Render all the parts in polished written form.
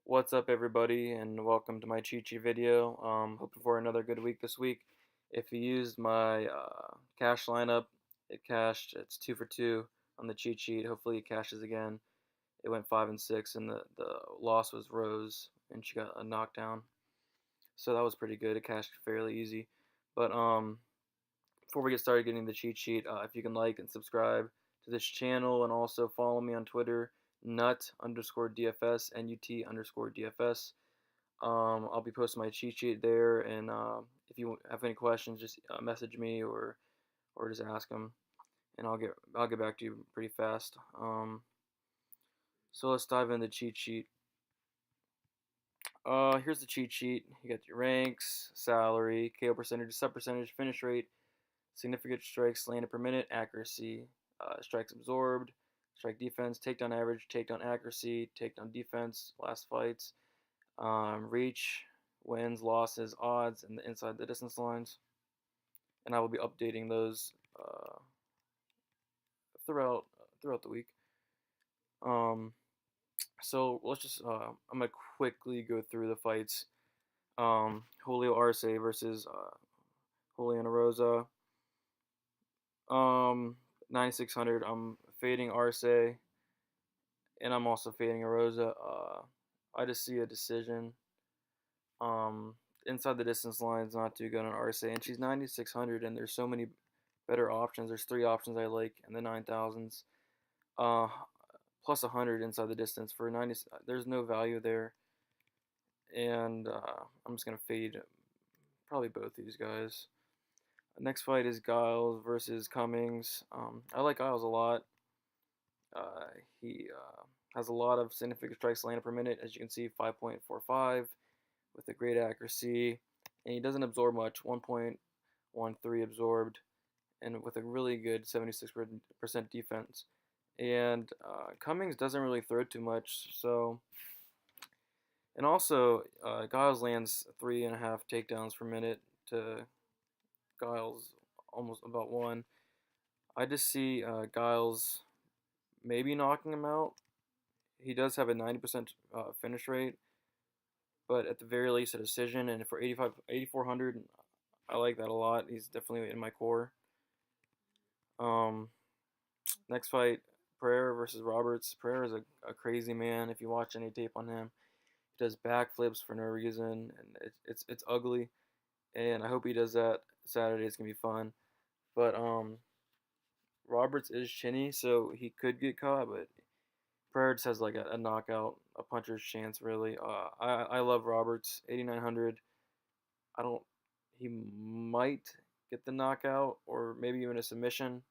What's up, everybody, and welcome to my cheat sheet video. Hoping for another good week this week. If you used my cash lineup, it cashed. It's 2 for 2 on the cheat sheet. Hopefully, it cashes again. It went 5 and 6, and the loss was Rose, and she got a knockdown. So that was pretty good. It cashed fairly easy. But before we get started getting the cheat sheet, if you can like and subscribe to this channel, and also follow me on Twitter, nut_DFS, NUT_DFS. I'll be posting my cheat sheet there, and if you have any questions, just message me or just ask them, and I'll get back to you pretty fast. So let's dive into the cheat sheet. Here's the cheat sheet. You got your ranks, salary, KO percentage, sub percentage, finish rate, significant strikes landed per minute, accuracy, strikes absorbed, strike defense, takedown average, takedown accuracy, takedown defense, last fights, reach, wins, losses, odds, and the inside the distance lines. And I will be updating those throughout the week. So let's just I'm gonna quickly go through the fights. Julio Arce versus Juliana Rosa. 9600. I'm fading Arce, and I'm also fading Rosa. I just see a decision. Inside the distance line is not too good on Arce, and she's 9600, and there's so many better options. There's 3 options I like in the 9000s. Plus 100 inside the distance for 90. There's no value there, and I'm just gonna fade probably both these guys. Next fight is Giles versus Cummings. I like Giles a lot. He has a lot of significant strikes landed per minute, as you can see, 5.45 with a great accuracy, and he doesn't absorb much, 1.13 absorbed, and with a really good 76% defense. And Cummings doesn't really throw too much, so. And also, Giles lands 3.5 takedowns per minute to Giles almost about 1. I just see Giles maybe knocking him out. He does have a 90% finish rate, but at the very least a decision. And for 8,400, I like that a lot. He's definitely in my core. Next fight, Pereira versus Roberts. Pereira is a crazy man. If you watch any tape on him, he does backflips for no reason, and it's ugly. And I hope he does that Saturday. It's gonna be fun. But Roberts is chinny, so he could get caught. But Pereira just has like a knockout, a puncher's chance, really. I love Roberts. 8,900. I don't. He might get the knockout or maybe even a submission.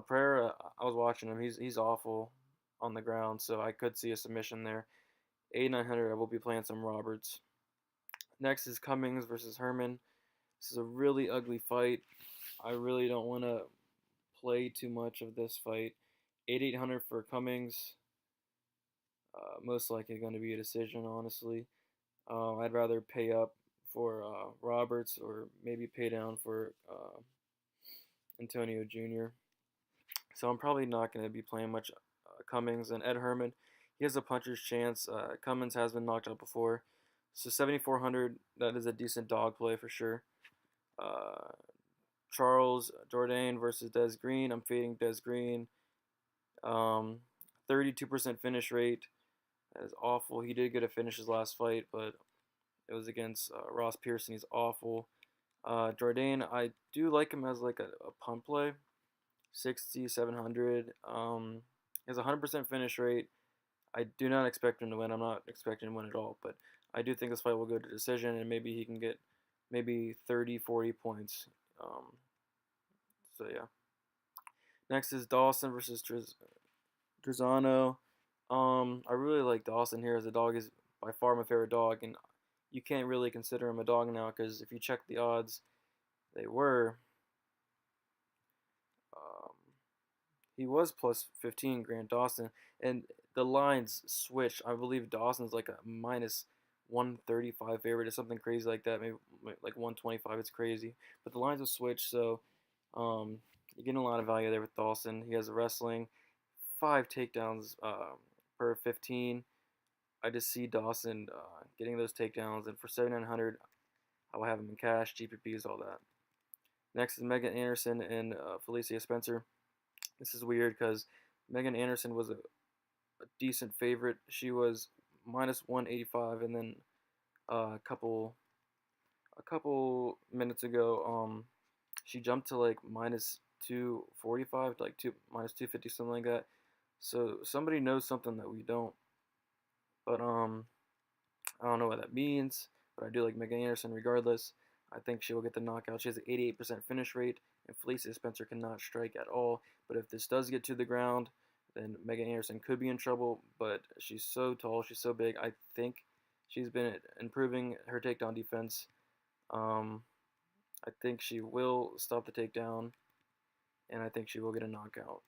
Pereira, I was watching him. He's awful on the ground, so I could see a submission there. 8,900. I will be playing some Roberts. Next is Cummings versus Herman. This is a really ugly fight. I really don't want to play too much of this fight. 8,800 for Cummings. Most likely going to be a decision, honestly. I'd rather pay up for Roberts or maybe pay down for Antonio Jr. So I'm probably not going to be playing much Cummings. And Ed Herman, he has a puncher's chance. Cummings has been knocked out before. So 7,400, that is a decent dog play for sure. Charles Jourdain versus Des Green. I'm fading Des Green. 32% finish rate. That is awful. He did get a finish his last fight, but it was against Ross Pearson. He's awful. Jourdain, I do like him as like a pump play. 6,700. He has a 100% finish rate. I do not expect him to win. I'm not expecting him to win at all, but I do think this fight will go to decision, and maybe he can get maybe 30, 40 points. So yeah. Next is Dawson versus Trezano. I really like Dawson here, as the dog is by far my favorite dog, and you can't really consider him a dog now because if you check the odds, they were. He was plus 15, Grant Dawson, and the lines switch. I believe Dawson's like a minus 135 favorite or something crazy like that, maybe like 125. It's crazy, but the lines have switched, so you're getting a lot of value there with Dawson. He has wrestling, 5 takedowns per 15. I just see Dawson getting those takedowns, and for 7,900, I will have him in cash, GPPs, all that. Next is Megan Anderson and Felicia Spencer. This is weird because Megan Anderson was a decent favorite. She was minus 185, and then a couple minutes ago, she jumped to like minus 245, to like minus 250, something like that. So somebody knows something that we don't. But I don't know what that means. But I do like Megan Anderson regardless. I think she will get the knockout. She has an 88% finish rate, and Felicia Spencer cannot strike at all. But if this does get to the ground, then Megan Anderson could be in trouble. But she's so tall, she's so big. I think she's been improving her takedown defense. I think she will stop the takedown, and I think she will get a knockout.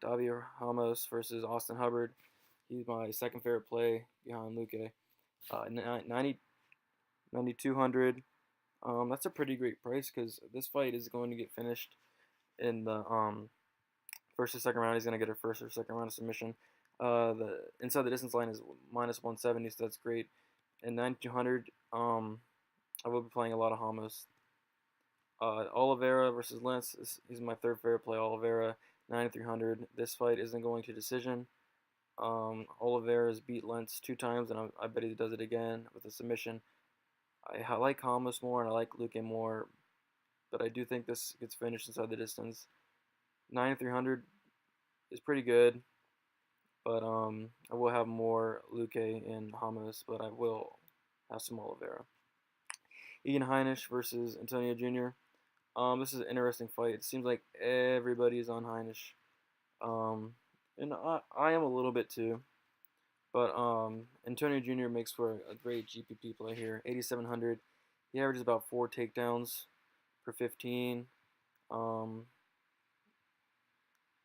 Davio Ramos versus Austin Hubbard. He's my second favorite play behind Luque. 9,200. That's a pretty great price because this fight is going to get finished in the first or second round. He's going to get a first or second round of submission. The inside the distance line is minus 170, so that's great. And 9,200, I will be playing a lot of Ramos. Oliveira versus Lentz. He's my third favorite play. Oliveira, 9,300. This fight isn't going to decision. Oliveira's beat Lentz 2 times, and I bet he does it again with a submission. I like Ramos more, and I like Luque more, but I do think this gets finished inside the distance. 9,300 is pretty good, but I will have more Luque and Ramos, but I will have some Oliveira. Ian Heinisch versus Antonio Jr. This is an interesting fight. It seems like everybody's on Heinisch. And I am a little bit too. But Antonio Jr. makes for a great GPP play here. 8,700. He averages about 4 takedowns per 15.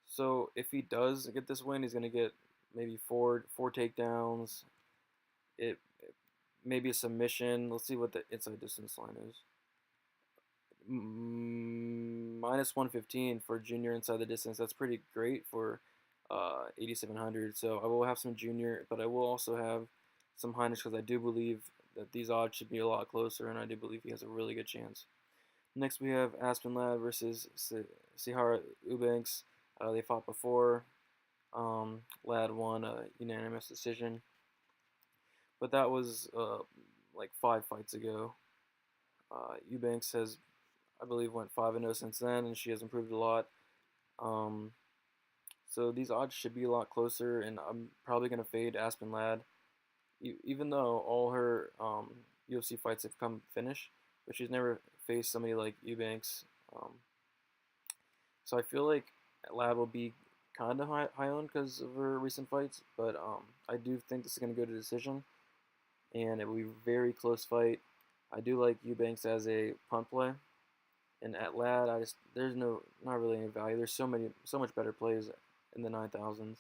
So if he does get this win, he's gonna get maybe four takedowns. It maybe a submission. Let's see what the inside distance line is. Minus 115 for Junior inside the distance. That's pretty great for 8,700. So I will have some Junior, but I will also have some Heinisch because I do believe that these odds should be a lot closer, and I do believe he has a really good chance. Next we have Aspen Ladd versus Sihara Eubanks. They fought before. Ladd won a unanimous decision, but that was like 5 fights ago. Eubanks has, I believe, went 5-0 since then, and she has improved a lot. So these odds should be a lot closer, and I'm probably going to fade Aspen Ladd, even though all her UFC fights have come finish, but she's never faced somebody like Eubanks. So I feel like Ladd will be kind of high on because of her recent fights, but I do think this is going to go to decision, and it will be a very close fight. I do like Eubanks as a punt play, and at Ladd, there's not really any value. There's so much better plays in the 9,000s.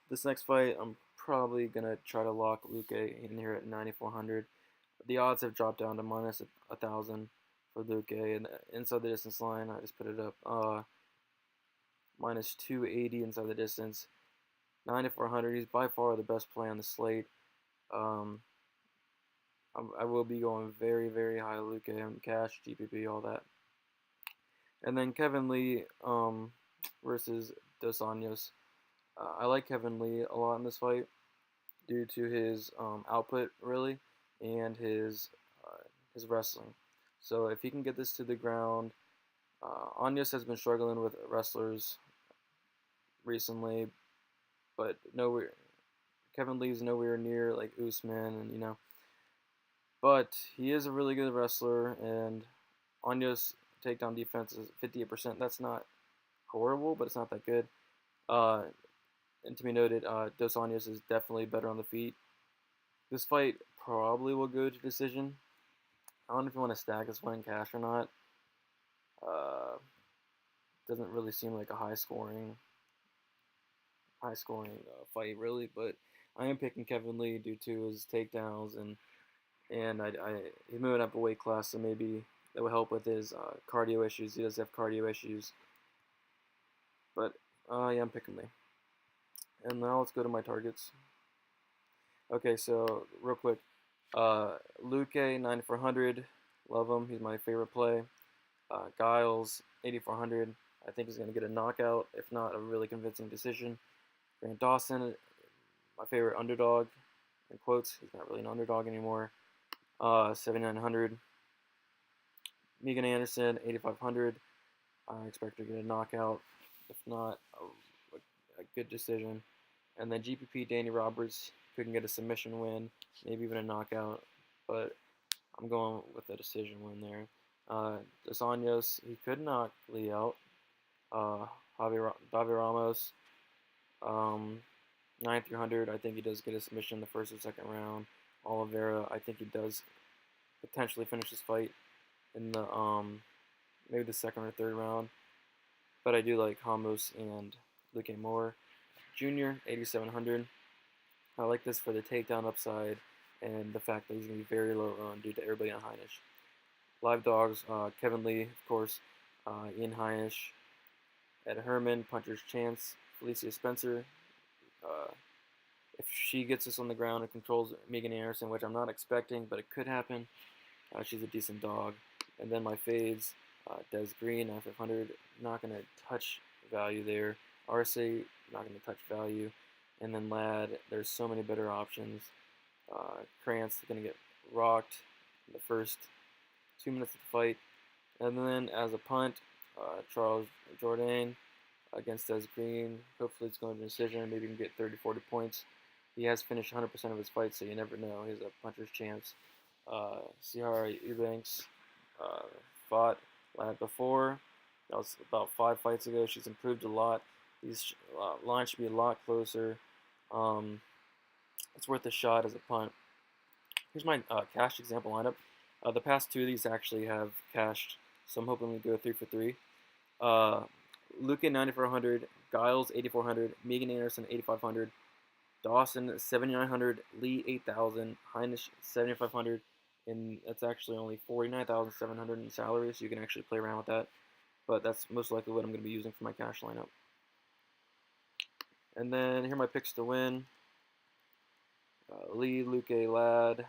This next fight, I'm probably gonna try to lock Luque in here at 9,400. The odds have dropped down to minus 1,000 for Luque, and inside the distance line, I just put it up. Minus 280 inside the distance. 9,400. He's by far the best play on the slate. I will be going very, very high Luque, cash, GPP, all that. And then Kevin Lee versus Dos Anjos. I like Kevin Lee a lot in this fight due to his output, really, and his wrestling. So if he can get this to the ground, Anjos has been struggling with wrestlers recently, but Kevin Lee's nowhere near like Usman, and but he is a really good wrestler, and Anjos takedown defense is 58%. That's not horrible, but it's not that good. And to be noted, Dos Anjos is definitely better on the feet. This fight probably will go to decision. I don't know if you want to stack this one in cash or not. Doesn't really seem like a high scoring fight, really, but I am picking Kevin Lee due to his takedowns, and he's moving up a weight class, so maybe that will help with his cardio issues. He does have cardio issues, but yeah, I'm picking Lee. And now let's go to my targets. Okay, so real quick, Luque 9400, love him. He's my favorite play. Giles 8400. I think he's going to get a knockout, if not a really convincing decision. Grant Dawson, my favorite underdog, in quotes. He's not really an underdog anymore. 7900. Megan Anderson 8500. I expect her to get a knockout, if not a good decision. And then GPP Danny Roberts couldn't get a submission win, maybe even a knockout, but I'm going with a decision win there. Dos Anjos, he could knock Lee out. Javier Ramos, 9,300. I think he does get a submission in the first or second round. Oliveira, I think he does potentially finish this fight in the maybe the second or third round. But I do like Ramos and Luque more. Junior, 8,700. I like this for the takedown upside and the fact that he's going to be very low owned due to everybody on Heinisch. Live dogs, Kevin Lee, of course, Ian Heinisch, Ed Herman, Puncher's Chance, Felicia Spencer. If she gets us on the ground and controls Megan Anderson, which I'm not expecting, but it could happen, she's a decent dog. And then my fades, Des Green, 9,500, not going to touch value there. Arce, not going to touch value. And then Ladd, there's so many better options. Krantz is going to get rocked in the first 2 minutes of the fight. And then as a punt, Charles Jourdain against Des Green. Hopefully it's going to a decision. Maybe he can get 30, 40 points. He has finished 100% of his fights, so you never know. He has a puncher's chance. Sihara Eubanks fought Ladd before. That was about 5 fights ago. She's improved a lot. These lines should be a lot closer. It's worth a shot as a punt. Here's my cash example lineup. The past 2 of these actually have cashed, so I'm hoping we go 3 for 3. Luque 9,400, Giles 8,400, Megan Anderson 8,500, Dawson 7,900, Lee 8,000, Heinisch 7,500, and that's actually only 49,700 in salary, so you can actually play around with that. But that's most likely what I'm going to be using for my cash lineup. And then here are my picks to win. Lee, Luque, Ladd,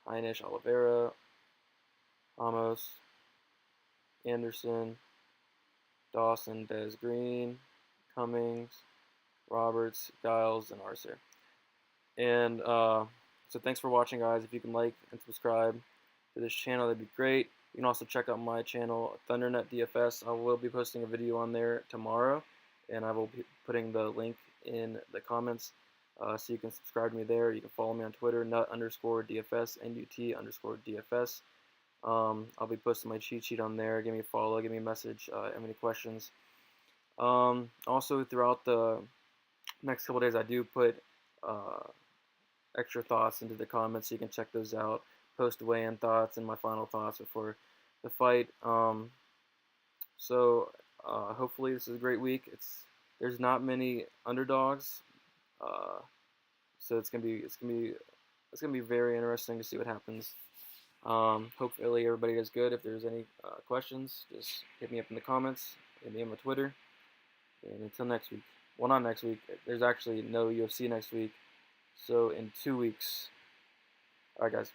Heinisch, Oliveira, Ramos, Anderson, Dawson, Des Green, Cummings, Roberts, Giles, and Arce. And so thanks for watching, guys. If you can like and subscribe to this channel, that'd be great. You can also check out my channel, Thundernet DFS. I will be posting a video on there tomorrow, and I will be putting the link in the comments so you can subscribe to me there. You can follow me on Twitter, nut_DFS, NUT_DFS. I'll be posting my cheat sheet on there. Give me a follow, give me a message, have any questions. Also, throughout the next couple days, I do put extra thoughts into the comments, so you can check those out. Post weigh-in thoughts and my final thoughts before the fight. Hopefully this is a great week. There's not many underdogs, so it's gonna be very interesting to see what happens. Hopefully everybody does good. If there's any questions, just hit me up in the comments, hit me on my Twitter. And until next week. Well, not next week. There's actually no UFC next week. So in 2 weeks. Alright, guys.